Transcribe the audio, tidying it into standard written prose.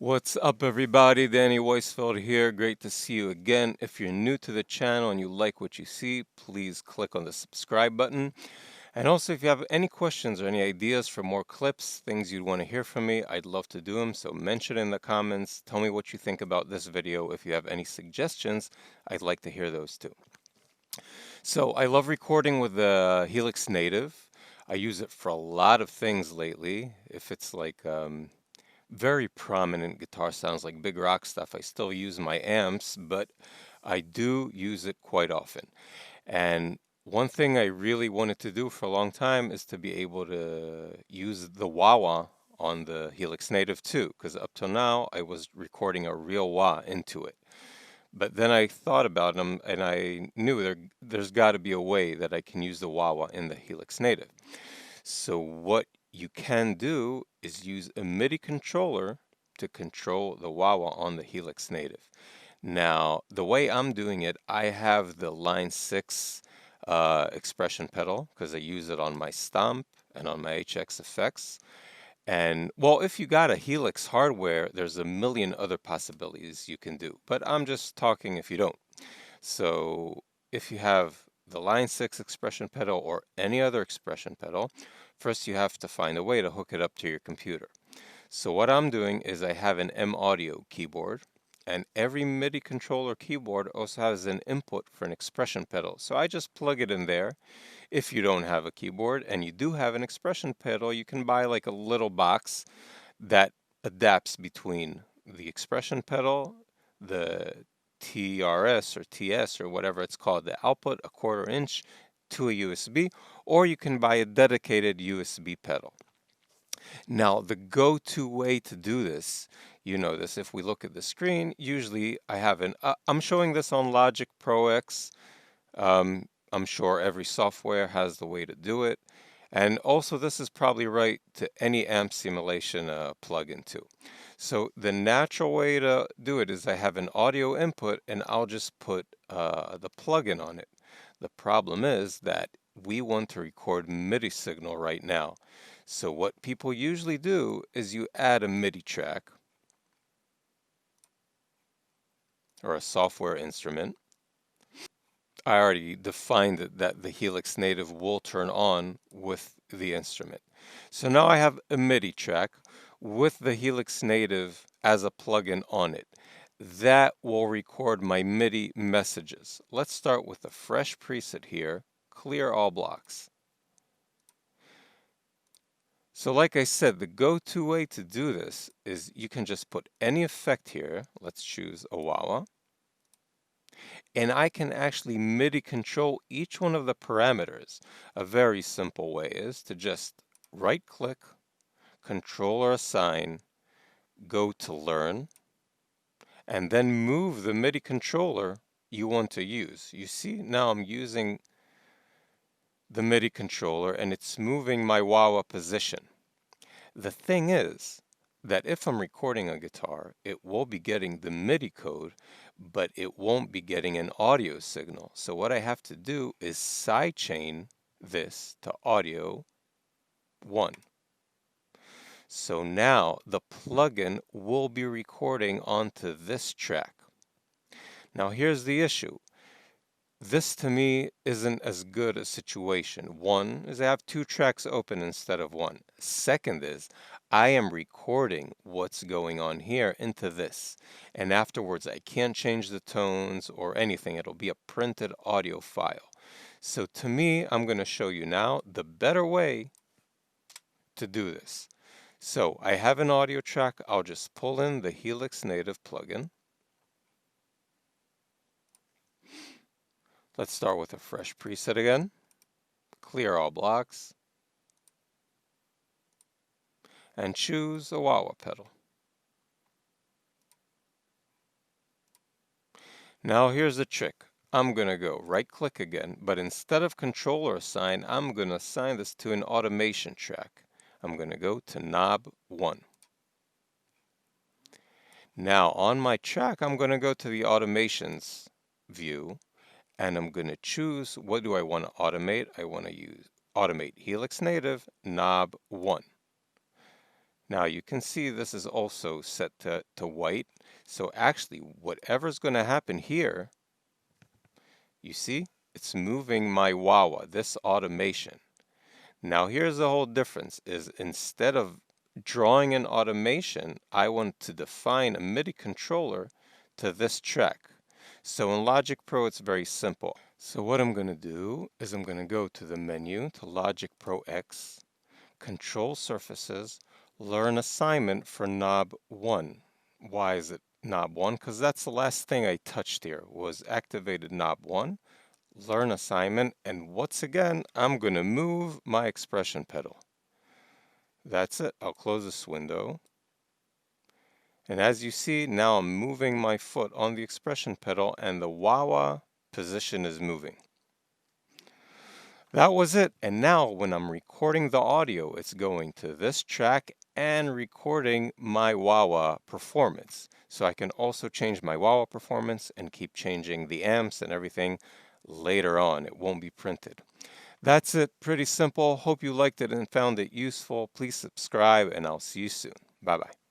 What's up, everybody? Danny Weisfeld here. Great to see you again. If you're new to the channel and you like what you see, please click on the subscribe button. And also, if you have any questions or any ideas for more clips, things you'd want to hear from me, I'd love to do them. So mention it in the comments. Tell me what you think about this video. If you have any suggestions, I'd like to hear those too. So I love recording with the Helix Native. I use it for a lot of things lately. If it's like very prominent guitar sounds like big rock stuff, I still use my amps, but I do use it quite often. And one thing I really wanted to do for a long time is to be able to use the wah-wah on the Helix Native too, because up till now I was recording a real wah into it. But then I thought about them and I knew there's got to be a way that I can use the wah-wah in the Helix Native. So what you can do is use a MIDI controller to control the wah-wah on the Helix Native. Now, the way I'm doing it, I have the Line 6 expression pedal because I use it on my Stomp and on my HX effects. And well, if you got a Helix hardware, there's a million other possibilities you can do. But I'm just talking if you don't. So if you have the Line 6 expression pedal or any other expression pedal, first you have to find a way to hook it up to your computer. So what I'm doing is I have an M Audio keyboard, and every MIDI controller keyboard also has an input for an expression pedal. So I just plug it in there. If you don't have a keyboard and you do have an expression pedal, you can buy like a little box that adapts between the expression pedal, the TRS or TS or whatever it's called, the output, a 1/4 inch, to a USB, or you can buy a dedicated USB pedal. Now, the go-to way to do this, you know this, if we look at the screen, usually I have I'm showing this on Logic Pro X. I'm sure every software has the way to do it. And also this is probably right to any amp simulation plugin too. So the natural way to do it is I have an audio input and I'll just put the plugin on it. The problem is that we want to record MIDI signal right now. So what people usually do is you add a MIDI track or a software instrument. I already defined it that the Helix Native will turn on with the instrument. So now I have a MIDI track with the Helix Native as a plugin on it. That will record my MIDI messages. Let's start with a fresh preset here, clear all blocks. So like I said, the go-to way to do this is you can just put any effect here. Let's choose a wah-wah. And I can actually MIDI control each one of the parameters. A very simple way is to just right click, control or assign, go to learn, and then move the MIDI controller you want to use. You see now I'm using the MIDI controller and it's moving my wah-wah position. The thing is that if I'm recording a guitar, it will be getting the MIDI code, but it won't be getting an audio signal. So what I have to do is sidechain this to audio 1. So now the plugin will be recording onto this track. Now here's the issue. This to me isn't as good a situation. One is I have 2 tracks open instead of 1. Second is I am recording what's going on here into this. And afterwards I can't change the tones or anything. It'll be a printed audio file. So to me, I'm going to show you now the better way to do this. So I have an audio track. I'll just pull in the Helix Native plugin. Let's start with a fresh preset again. Clear all blocks. And choose a wah-wah pedal. Now here's the trick. I'm going to go right click again, but instead of controller assign, I'm going to assign this to an automation track. I'm going to go to knob 1. Now on my track, I'm going to go to the automations view and I'm going to choose what do I want to automate. I want to use automate Helix Native knob 1. Now you can see this is also set to white. So actually whatever's going to happen here, you see, it's moving my wah-wah, this automation. Now here's the whole difference is instead of drawing an automation, I want to define a MIDI controller to this track. So in Logic Pro, it's very simple. So what I'm going to do is I'm going to go to the menu to Logic Pro X, Control Surfaces, Learn Assignment for knob 1. Why is it knob 1? Because that's the last thing I touched here was activated knob 1. Learn assignment, and once again, I'm going to move my expression pedal. That's it. I'll close this window. And as you see, now I'm moving my foot on the expression pedal and the wah-wah position is moving. That was it. And now when I'm recording the audio, it's going to this track and recording my wah-wah performance. So I can also change my wah-wah performance and keep changing the amps and everything later on. It won't be printed. That's it. Pretty simple. Hope you liked it and found it useful. Please subscribe and I'll see you soon. Bye-bye.